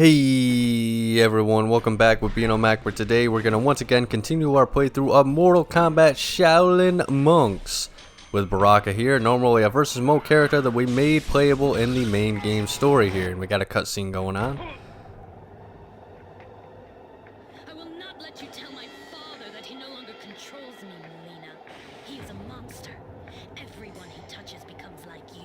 Hey everyone, welcome back with Ermac, where today we're going to once again continue our playthrough of Mortal Kombat Shaolin Monks with Baraka here. Normally a versus mode character that we made playable in the main game story here, and we got a cutscene going on. I will not let you tell my father that he no longer controls me, Melina. He is a monster. Everyone he touches becomes like you.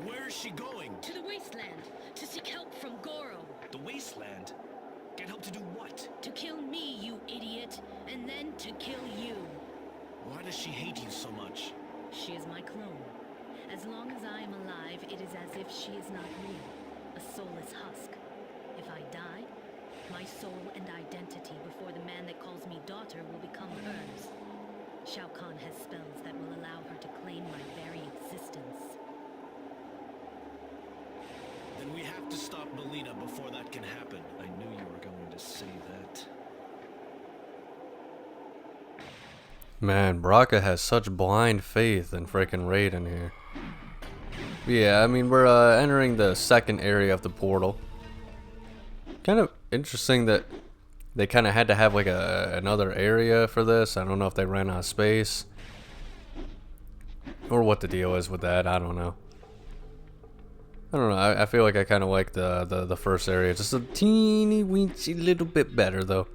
Where is she going? To the Wasteland, to seek help from Goro. The Wasteland? Get help to do what? To kill me, you idiot, and then to kill you. Why does she hate you so much? She is my clone. As long as I am alive, it is as if she is not real, a soulless husk. If I die, my soul and identity before the man that calls me daughter will become hers. Shao Kahn has spells that will allow her to claim my very existence. Then we have to stop Melina before that can happen. I knew you were going to say that. Man, Baraka has such blind faith in freaking Raiden here. Yeah, I mean, we're entering the second area of the portal. Kind of interesting that they kind of had to have like another area for this. I don't know if they ran out of space or what the deal is with that. I don't know. I feel like I kind of like the first area just a teeny weensy little bit better though.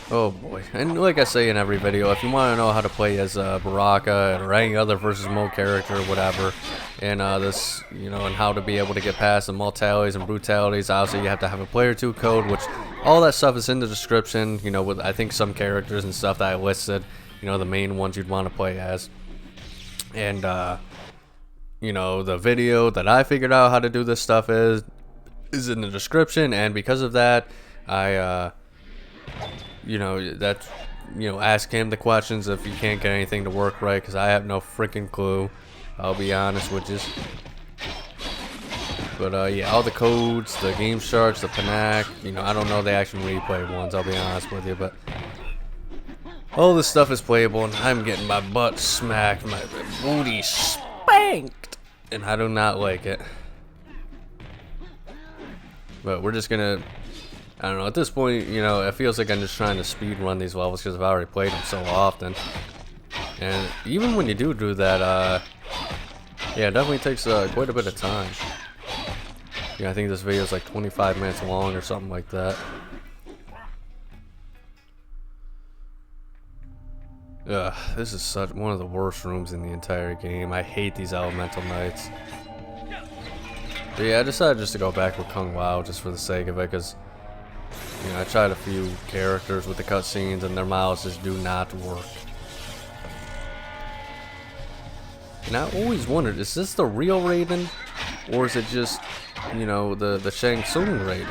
Oh boy, and like I say in every video, if you want to know how to play as Baraka or any other versus mode character or whatever, and this, you know, and how to be able to get past the Multalities and Brutalities, obviously you have to have a player 2 code, which all that stuff is in the description, you know, with I think some characters and stuff that I listed, you know, the main ones you'd want to play as. And you know, the video that I figured out how to do this stuff is in the description, and because of that, I you know, that's, you know, ask him the questions if you can't get anything to work right, because I have no freaking clue, I'll be honest with you. But yeah, all the codes, the GameSharks, the Panac, you know, I don't know the action replay ones, I'll be honest with you, but all this stuff is playable, and I'm getting my butt smacked, my booty spanked, and I do not like it. But we're just gonna, I don't know, at this point, you know, it feels like I'm just trying to speed run these levels because I've already played them so often. And even when you do that, yeah, it definitely takes quite a bit of time. Yeah, I think this video is like 25 minutes long or something like that. Ugh, this is such one of the worst rooms in the entire game. I hate these elemental knights. But yeah, I decided just to go back with Kung Lao just for the sake of it, because, you know, I tried a few characters with the cutscenes and their mouths just do not work. And I always wondered, is this the real Raiden, or is it just, you know, the Shang Tsung Raiden?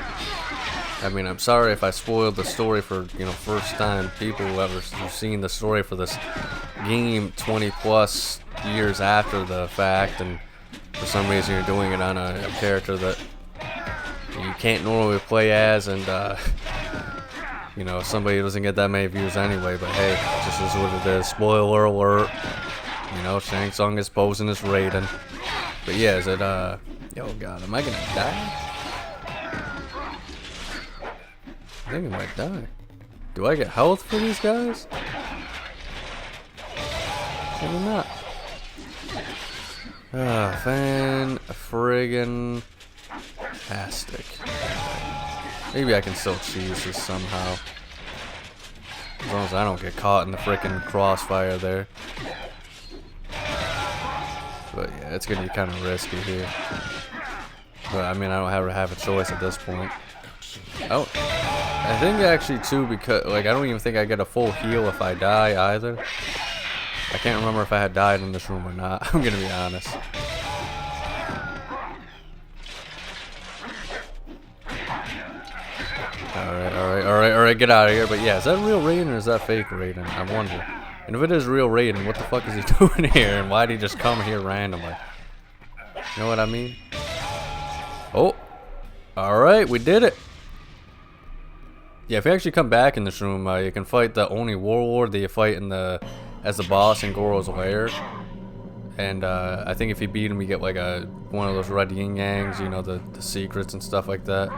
I mean, I'm sorry if I spoiled the story for, you know, first time people who've seen the story for this game 20 plus years after the fact, and for some reason you're doing it on a character that you can't normally play as, and you know, somebody doesn't get that many views anyway, but hey, it just is what it is. Spoiler alert. You know, Shang Tsung is posing as Raiden. But yeah, is it oh god, am I gonna die? I think I might die. Do I get health for these guys? Maybe not. Ah, fan friggin' tastic. Maybe I can still cheese this somehow. As long as I don't get caught in the frickin' crossfire there. But yeah, it's gonna be kind of risky here. But I mean, I don't have a choice at this point. Oh, I think actually too, because like I don't even think I get a full heal if I die either. I can't remember if I had died in this room or not. I'm gonna be honest. Alright, get out of here. But yeah, is that real Raiden or is that fake Raiden? I wonder. And if it is real Raiden, what the fuck is he doing here? And why did he just come here randomly? You know what I mean? Oh, Alright, we did it. Yeah, if you actually come back in this room, you can fight the only warlord that you fight in as the boss in Goro's lair. And I think if you beat him, you get like one of those red yin yangs, you know, the secrets and stuff like that.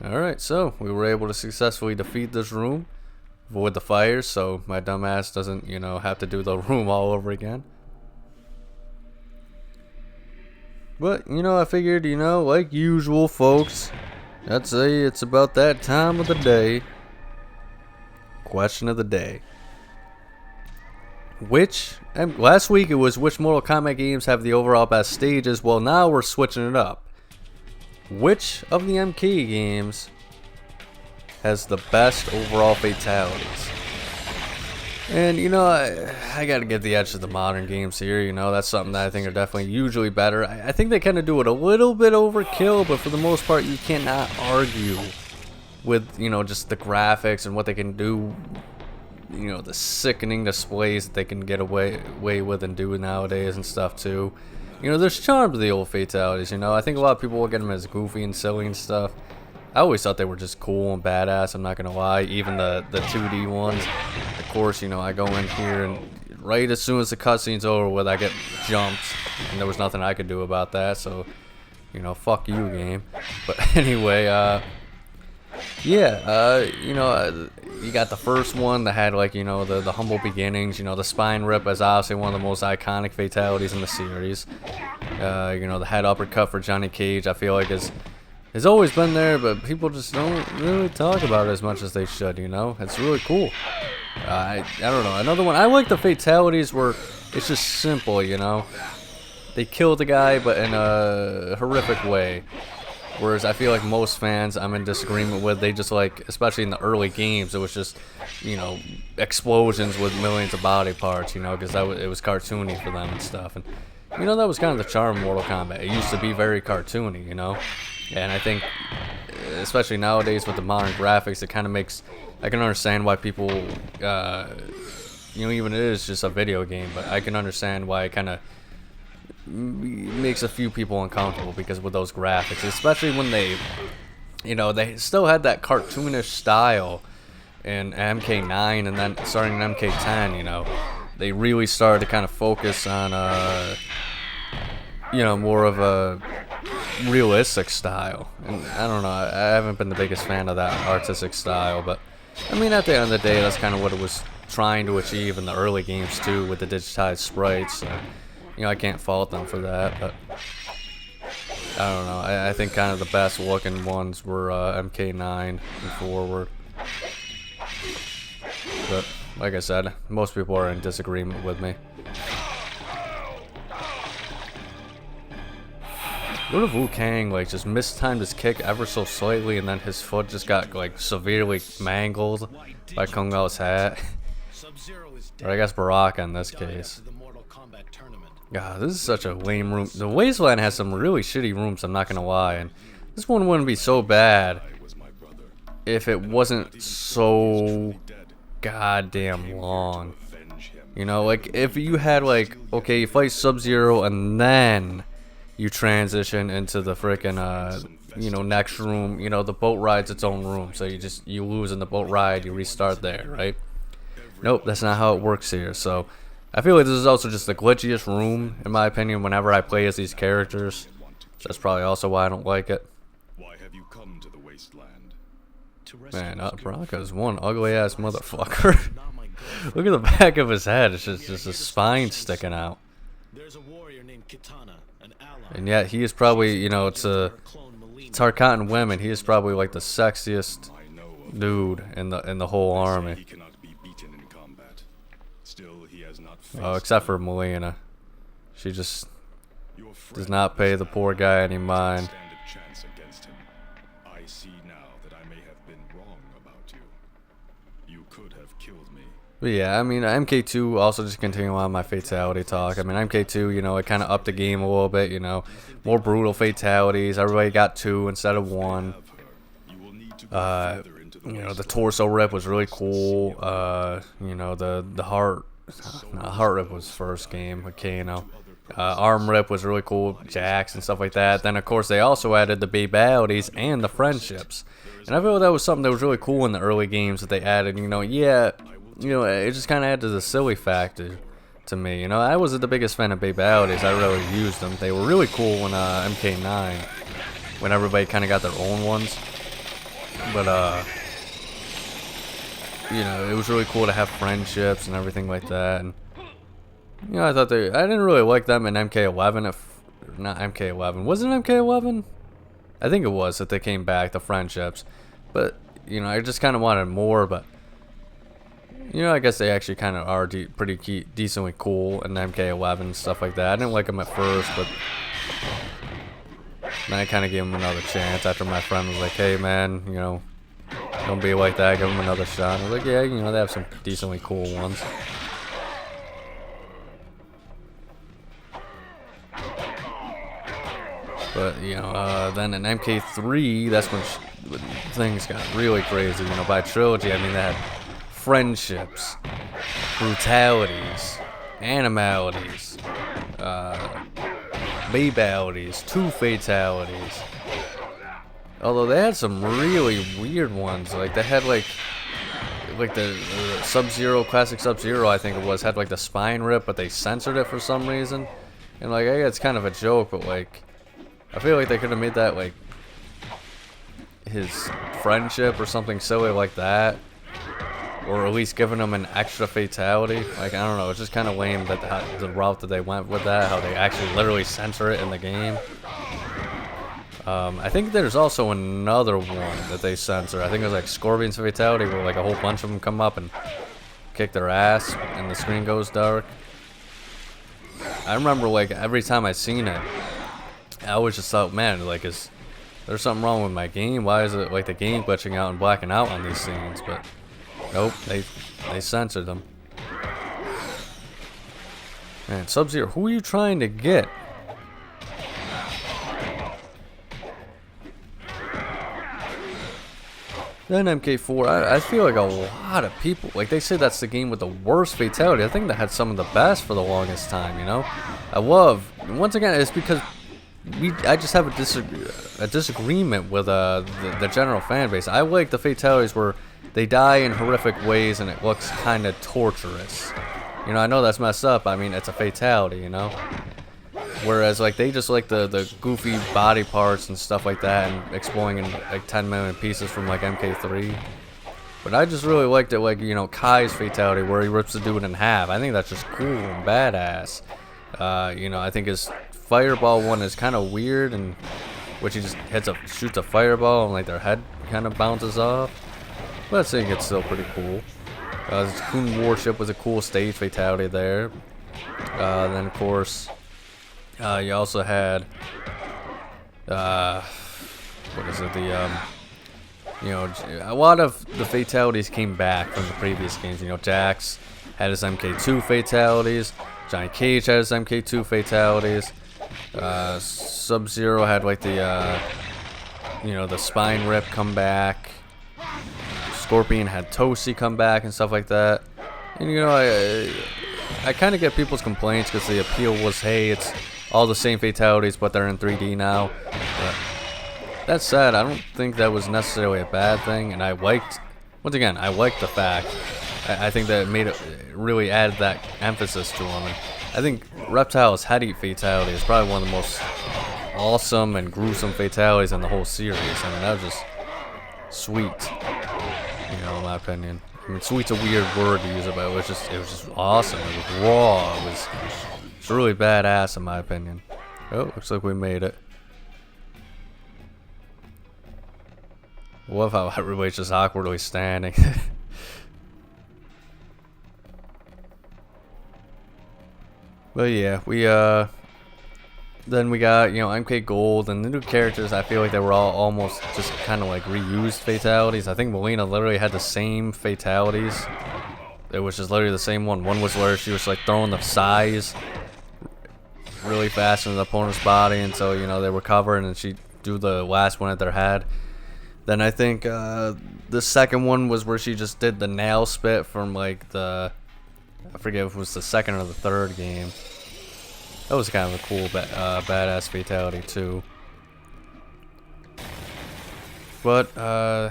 Alright, so we were able to successfully defeat this room, avoid the fires, so my dumbass doesn't, you know, have to do the room all over again. But, you know, I figured, you know, like usual, folks, I'd say it's about that time of the day. Question of the day. Last week it was which Mortal Kombat games have the overall best stages. Well, now we're switching it up. Which of the MK games has the best overall fatalities? And, you know, I gotta give the edge to the modern games here. You know, that's something that I think are definitely usually better. I think they kind of do it a little bit overkill, but for the most part, you cannot argue with, you know, just the graphics and what they can do. You know, the sickening displays that they can get away with and do nowadays and stuff too. You know, there's charm to the old fatalities, you know. I think a lot of people look at them as goofy and silly and stuff. I always thought they were just cool and badass, I'm not gonna lie. Even the 2D ones. Of course, you know, I go in here and right as soon as the cutscene's over with, I get jumped. And there was nothing I could do about that, so, you know, fuck you, game. But anyway, yeah, you know, you got the first one that had, like, you know, the humble beginnings. You know, the spine rip is obviously one of the most iconic fatalities in the series. You know, the head uppercut for Johnny Cage, I feel like has always been there, but people just don't really talk about it as much as they should, you know? It's really cool. I don't know, another one, I like the fatalities where it's just simple, you know? They kill the guy, but in a horrific way. Whereas I feel like most fans I'm in disagreement with, they just like, especially in the early games, it was just, you know, explosions with millions of body parts, you know, because it was cartoony for them and stuff. And, you know, that was kind of the charm of Mortal Kombat. It used to be very cartoony, you know? And I think, especially nowadays with the modern graphics, it kind of makes, I can understand why people, you know, even it is just a video game, but I can understand why it kind of makes a few people uncomfortable because with those graphics, especially when they, you know, they still had that cartoonish style in MK9 and then starting in MK10, you know, they really started to kind of focus on, you know, more of a realistic style. And I don't know, I haven't been the biggest fan of that artistic style, but I mean, at the end of the day, that's kind of what it was trying to achieve in the early games too, with the digitized sprites. So, you know, I can't fault them for that, but I don't know. I think kind of the best looking ones were MK9 and forward. But like I said, most people are in disagreement with me. What if Liu Kang like just mistimed his kick ever so slightly and then his foot just got like severely mangled by Kung Lao's hat? Or I guess Baraka in this case. God, this is such a lame room. The Wasteland has some really shitty rooms, I'm not gonna lie, and this one wouldn't be so bad if it wasn't so goddamn long. You know, like if you had like, okay, you fight Sub-Zero and then you transition into the frickin' you know, next room. You know, the boat ride's its own room, so you lose in the boat ride, you restart there, right? Nope, that's not how it works here. So I feel like this is also just the glitchiest room, in my opinion, whenever I play as these characters. That's probably also why I don't like it. Why have you come to the Wasteland? Man, Baraka's one ugly-ass motherfucker. Look at the back of his head. It's just a spine sticking out. There's a warrior named Kitana, an ally. And yet, he is probably, you know, it's Tarkatan women. He is probably like the sexiest dude in the whole army. He cannot be beaten in combat. Still, he has not Oh, except for Melina. She just does not pay the poor guy any mind. stand a chance against him. I see now that I may have been wrong about you. You could have killed me. But yeah, I mean, MK2, also just continuing on my fatality talk. I mean, MK2, you know, it kind of upped the game a little bit, you know. More brutal fatalities. Everybody got 2 instead of 1. You will need to go further into to the You know, the Wastelands. torso rip was really cool. You know, the heart, no, heart rip was first game with Kano. Arm rip was really cool, jacks and stuff like that. Then of course they also added the babalities and the friendships, and I feel like that was something that was really cool in the early games that they added. You know, yeah, you know, it just kind of added the silly factor to me. You know, I wasn't the biggest fan of babalities. I really used them. They were really cool in MK9 when everybody kind of got their own ones. But you know, it was really cool to have friendships and everything like that. And you know, I didn't really like them in MK11. If not MK11, was it MK11? I think it was that they came back, the friendships. But you know, I just kind of wanted more. But you know, I guess they actually kind of are pretty decently cool in MK11 and stuff like that. I didn't like them at first, but then I kind of gave them another chance after my friend was like, "Hey, man, you know, don't be like that. Give them another shot." I was like, "Yeah, you know, they have some decently cool ones." But you know, then in MK3, that's when things got really crazy. You know, by trilogy, I mean they had friendships, brutalities, animalities, babalities, 2 fatalities. Although they had some really weird ones, like they had like the Sub-Zero, classic Sub-Zero, I think it was, had like the spine rip, but they censored it for some reason. And like, I guess it's kind of a joke, but like, I feel like they could have made that like his friendship or something silly like that, or at least given him an extra fatality. Like, I don't know, it's just kind of lame that the route that they went with that, how they actually literally censor it in the game. I think there's also another one that they censor. I think it was like Scorpion's fatality, where like a whole bunch of them come up and kick their ass and the screen goes dark. I remember like every time I seen it, I always just thought, man, like, is there something wrong with my game? Why is it like the game glitching out and blacking out on these scenes? But nope, they censored them. Man, Sub-Zero, who are you trying to get? Then MK4, I feel like a lot of people, like, they say that's the game with the worst fatality. I think that had some of the best for the longest time, you know? Once again, it's because I just have a disagreement with the general fan base. I like the fatalities where they die in horrific ways and it looks kind of torturous. You know, I know that's messed up. I mean, it's a fatality, you know? Whereas, like, they just like the goofy body parts and stuff like that and exploding in like 10 million pieces from like MK3. But I just really liked it, like, you know, Kai's fatality where he rips the dude in half. I think that's just cool and badass. You know, I think his fireball one is kind of weird, and which he just shoots a fireball and like their head kind of bounces off. But I think it's still pretty cool. His Kun Warship was a cool stage fatality there. Then of course, you also had what is it? You know, a lot of the fatalities came back from the previous games. You know, Jax had his MK2 fatalities. Johnny Cage had his MK2 fatalities. Sub-Zero had like the you know, the spine rip come back. Scorpion had Tosi come back and stuff like that. And you know, I kind of get people's complaints because the appeal was, hey, it's all the same fatalities, but they're in 3D now. But that said, I don't think that was necessarily a bad thing, and I liked the fact. I think that it really added that emphasis to them. And I think Reptile's head eat fatality is probably one of the most awesome and gruesome fatalities in the whole series. I mean, that was just sweet, you know, in my opinion. I mean, sweet's a weird word to use, but it was just awesome. It was raw. It was really badass, in my opinion. Oh, looks like we made it. I love how everybody's just awkwardly standing. But yeah, then we got, you know, MK Gold and the new characters. I feel like they were all almost just kind of like reused fatalities. I think Melina literally had the same fatalities. It was just literally the same one. One was where she was like throwing the size really fast into the opponent's body until, you know, they recover, and then she'd do the last one at their head. Then I think the second one was where she just did the nail spit from like I forget if it was the second or the third game. That was kind of a cool badass fatality too. But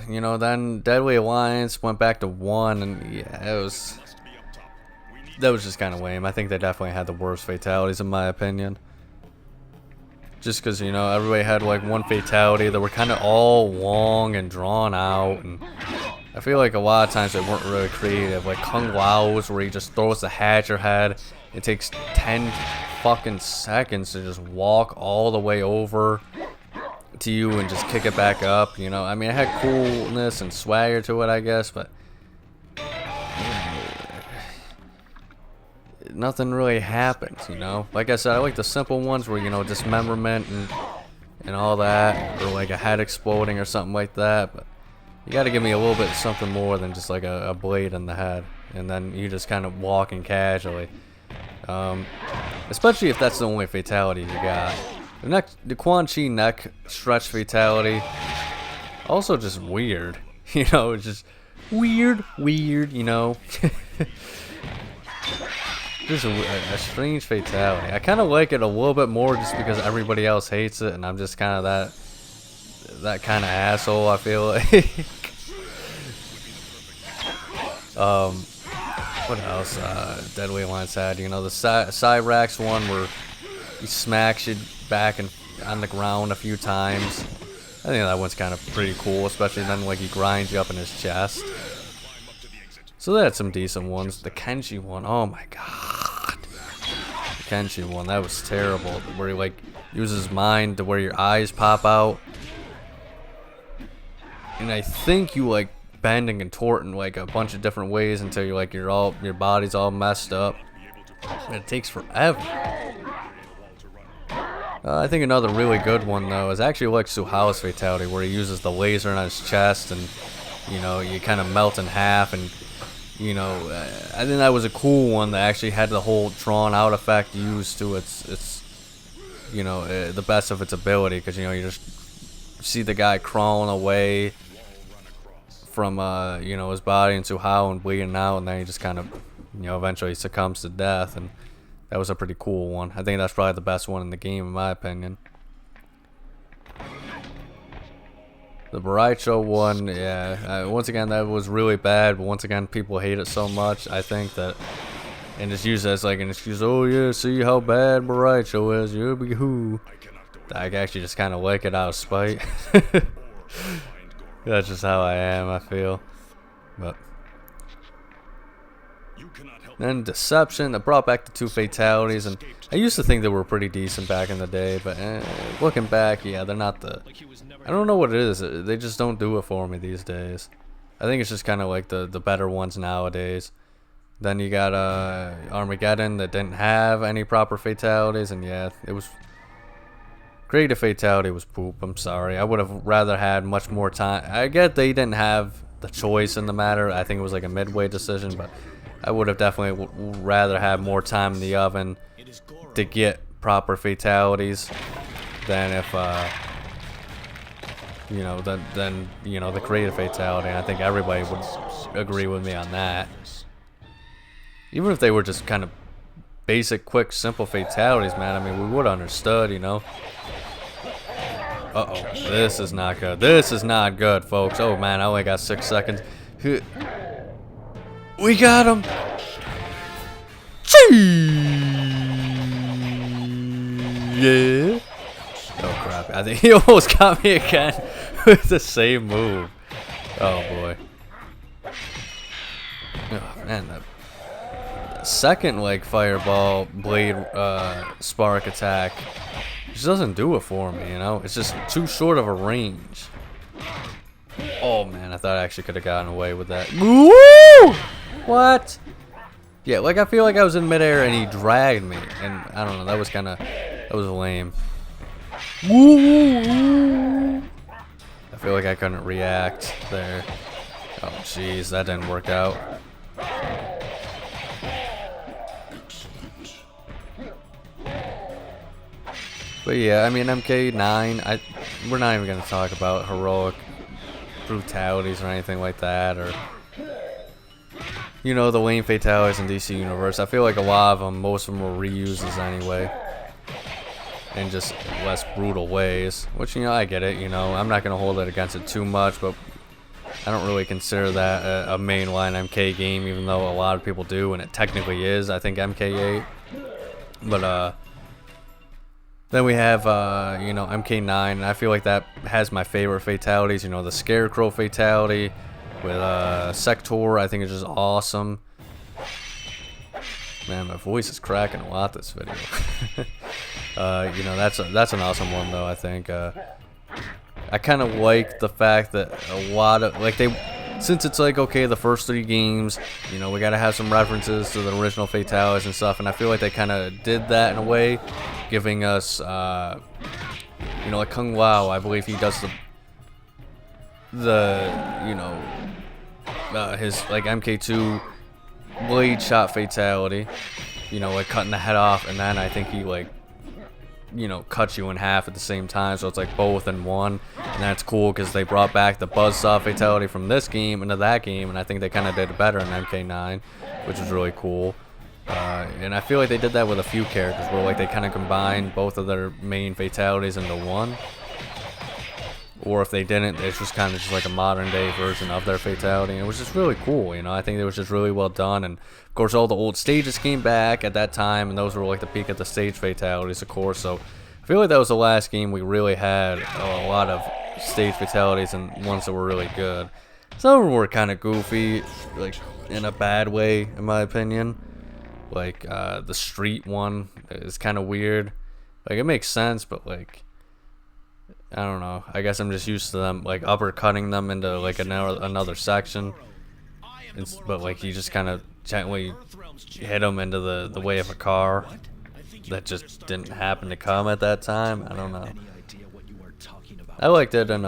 you know, then Deadly Alliance went back to 1, and yeah, that was just kind of lame. I think they definitely had the worst fatalities in my opinion. Just because, you know, everybody had like one fatality that were kind of all long and drawn out, and I feel like a lot of times they weren't really creative. Like Kung Lao's, where he just throws the hat at your head. It takes 10 fucking seconds to just walk all the way over to you and just kick it back up. You know, I mean, it had coolness and swagger to it, I guess, but nothing really happens, you know. Like I said, I like the simple ones where, you know, dismemberment and all that, or like a head exploding or something like that. But you got to give me a little bit something more than just like a blade in the head, and then you just kind of walking casually. Especially if that's the only fatality you got. The Quan Chi neck stretch fatality, also just weird. You know, it's just weird, you know. Just a strange fatality. I kind of like it a little bit more just because everybody else hates it, and I'm just kind of that kind of asshole, I feel like. What else? Deadly Alliance had, you know, the Cyrax one where he smacks you back and on the ground a few times. I think that one's kind of pretty cool, especially then like he grinds you up in his chest. So they had some decent ones. The Kenshi one, oh my god. The Kenshi one, that was terrible. Where he like uses his mind to where your eyes pop out. And I think you like bend and contort in like a bunch of different ways until you're like your body's all messed up. And it takes forever. I think another really good one though is actually like Suhao's fatality, where he uses the laser on his chest and, you know, you kind of melt in half, and you know, I think that was a cool one that actually had the whole drawn out effect used to its you know, the best of its ability, because, you know, you just see the guy crawling away from you know, his body and Suhao and bleeding out, and then he just kind of, you know, eventually succumbs to death. And that was a pretty cool one. I think that's probably the best one in the game in my opinion. The Baraicho one, yeah, once again, that was really bad, but once again, people hate it so much, I think that, and just use it as like an excuse. Oh yeah, see how bad Baraicho is, you'll be who. I actually just kind of like it out of spite. That's just how I am, I feel. But then Deception, that brought back the 2 fatalities, and I used to think they were pretty decent back in the day, but looking back, yeah, they're not the, I don't know what it is, they just don't do it for me these days. I think it's just kind of like the better ones nowadays. Then you got Armageddon that didn't have any proper fatalities, and yeah, it was, creative fatality was poop, I'm sorry. I would have rather had much more time. I get they didn't have the choice in the matter, I think it was like a midway decision, but I would have definitely rather had more time in the oven to get proper fatalities than if, you know, than you know, the creative fatality. I think everybody would agree with me on that. Even if they were just kind of basic, quick, simple fatalities, man. I mean, we would have understood, you know. Uh-oh, this is not good. This is not good, folks. Oh man, I only got 6 seconds. We got him! Yeah. Oh crap, I think he almost got me again with the same move. Oh boy. Oh man, the second like fireball blade spark attack just doesn't do it for me, you know? It's just too short of a range. Oh man, I thought I actually could have gotten away with that. Woo! What? Yeah, like I feel like I was in midair and he dragged me, and I don't know, that was lame. Woo! I feel like I couldn't react there. Oh jeez, that didn't work out. But yeah, I mean MK9, we're not even gonna talk about heroic brutalities or anything like that, or you know, the lame fatalities in DC Universe. I feel like a lot of them, most of them were reuses anyway, in just less brutal ways. Which, you know, I get it. You know, I'm not gonna hold it against it too much, but I don't really consider that a mainline MK game, even though a lot of people do, and it technically is. I think MK8, but then we have you know, MK9, and I feel like that has my favorite fatalities. You know, the Scarecrow fatality with Sector, I think it's just awesome. Man, my voice is cracking a lot this video. You know, that's an awesome one though. I think I kind of like the fact that a lot of, like, since it's like, okay, the first 3 games, you know, we gotta have some references to the original fatalities and stuff, and I feel like they kind of did that in a way, giving us you know, like Kung Lao, I believe he does the you know, his like MK2 blade shot fatality, you know, like cutting the head off, and then I think he, like, you know, cuts you in half at the same time, so it's like both in one. And that's cool because they brought back the buzzsaw fatality from this game into that game, and I think they kind of did it better in MK9, which is really cool. And I feel like they did that with a few characters where, like, they kind of combined both of their main fatalities into one. Or if they didn't, it's just kind of just like a modern day version of their fatality. And it was just really cool, you know. I think it was just really well done. And of course, all the old stages came back at that time, and those were like the peak of the stage fatalities, of course. So I feel like that was the last game we really had a lot of stage fatalities and ones that were really good. Some of them were kind of goofy, like in a bad way, in my opinion. Like the street one is kind of weird. Like, it makes sense, but like, I don't know. I guess I'm just used to them like uppercutting them into like another section. But like, you just kind of gently hit them into the way of a car. That just didn't happen to come at that time. I don't know. I liked it, and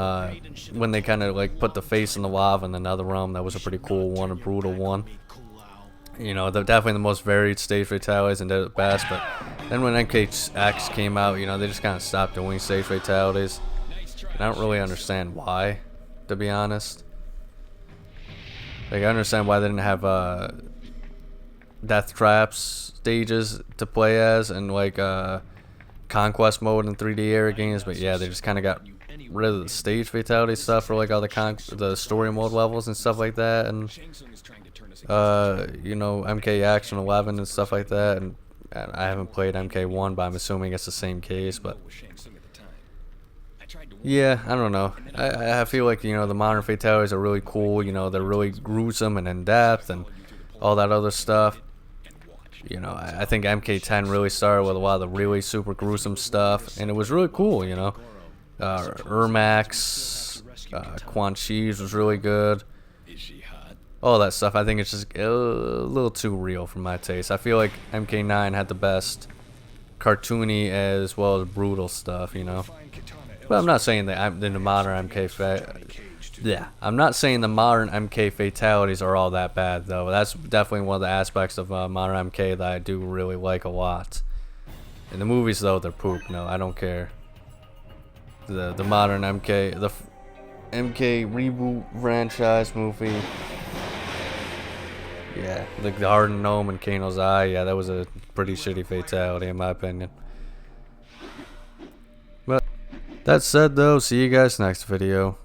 when they kind of like put the face in the lava in another realm, that was a pretty cool one, a brutal one. You know, they're definitely the most varied stage fatalities and did it best. But then when MKX came out, you know, they just kind of stopped doing stage fatalities. And I don't really understand why, to be honest. Like, I understand why they didn't have death traps stages to play as, and like conquest mode in 3D era games, but yeah, they just kind of got rid of the stage fatality stuff for like all the story mode levels and stuff like that, and you know, MK Action 11 and stuff like that. And I haven't played MK1, but I'm assuming it's the same case. But yeah, I don't know. I feel like, you know, the modern fatalities are really cool. You know, they're really gruesome and in depth and all that other stuff. You know, I think MK10 really started with a lot of the really super gruesome stuff, and it was really cool. You know, Ermac's Quan Chi's was really good. All that stuff. I think it's just a little too real for my taste. I feel like MK9 had the best cartoony as well as brutal stuff, you know. But I'm not saying that the modern I'm not saying the modern MK fatalities are all that bad, though. That's definitely one of the aspects of modern MK that I do really like a lot. In the movies, though, they're poop. No, I don't care. The modern MK, the MK reboot franchise movie. Yeah, like the Hardened Gnome and Kano's Eye. Yeah, that was a pretty shitty fatality in my opinion. But that said, though, see you guys next video.